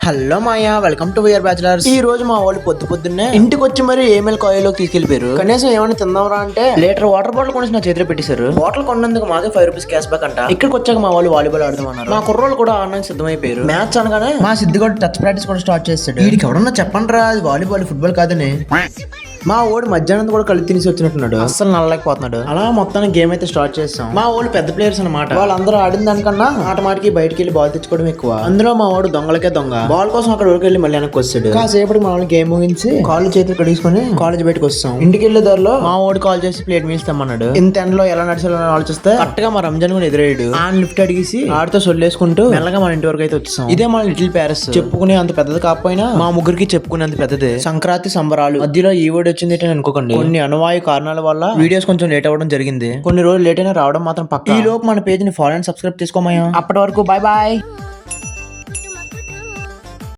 Hello Maya, welcome to we are bachelors. ఈ రోజు మా వాళ్ళు పొద్దున్నే ఇంటికి వచ్చి మరి ఏమెల్ కాలేజ్లోకి తీసుకెళ్లిపోయారు. కనీసం ఏమైనా తిందాంరా అంటే లీటర్ వాటర్ బాటిల్ కొనేసి నా చేతిలో పెట్టేశారు. బాటిల్ కొన్నందుకు మాకే ₹5 క్యాష్ బ్యాక్ అంట. ఇక్కడికి వచ్చాక మా వాళ్ళు వాలీబాల్ ఆడదామన్నారు. మా కుర్రోళ్ళు కూడా ఆడడానికి సిద్ధమైపోయారు. మ్యాచ్ అనగానే మా సిద్ధిగోడు టచ్ ప్రాక్టీస్ కూడా స్టార్ట్ చేస్తాడు. వీడికి ఎవరన్నా చెప్పండి రా, అది వాలీబాల్ ఫుట్బాల్ కాదని. మా ఓడు మధ్యాహ్నం కూడా కలిసి తినేసి వచ్చినట్టున్నాడు. అస్సలు నల్లలేకపోతున్నాడు. అలా మొత్తానికి గేమ్ అయితే స్టార్ట్ చేస్తాం. మా ఓడు పెద్ద ప్లేయర్స్ అనమాట. వాళ్ళందరూ ఆడిన దానికన్నా మాటికి బయటికి వెళ్ళి బాల్ తెచ్చుకోవడం ఎక్కువ. అందులో మా వాడు దొంగలకే దొంగ. బాల్ కోసం అక్కడ వరకు వెళ్ళి మళ్ళీ వెనక్కి వస్తాడు. కాసేపటి మా వాళ్ళు గేమ్ ముగించి కాళ్ళు చేతులు కడిగించుకొని కాలేజ్ బయటకు వస్తాం. ఇంటికి వెళ్ళే దారిలో మా ఓడు కాల్ చేసి ప్లేట్ మీల్స్ తెమ్మన్నాడు. ఇంత ఎండలో ఎలా నడిచాలని ఆలోచిస్తే కరెక్ట్ గా మా రంజాన్ కూడా ఎదురయ్యాడు. ఆ లిఫ్ట్ అడిగేసి ఆడితో సొల్లేసుకుంటూ మెల్లగా మన ఇంటి వరకు అయితే వచ్చేసాం. ఇదే మన లిటిల్ ప్యారిస్. చెప్పుకునే అంత పెద్దది కాకపోయినా మా ముగ్గురికి చెప్పుకునే అంత పెద్దది. సంక్రాంతి సంబరాలు మధ్యలో ఈ ఓడి వచ్చింది అనుకోకండి. కొన్ని అనువాయు కారణాల వల్ల వీడియోస్ కొంచెం లేట్ అవ్వడం జరిగింది. కొన్ని రోజులు లేట్ అయినా రావడం మాత్రం పక్కా. ఈ లోపు మన పేజ్ ని ఫాలో అండ్ సబ్స్క్రైబ్ చేసుకోమయ్యా. అప్పటి వరకు బాయ్ బాయ్.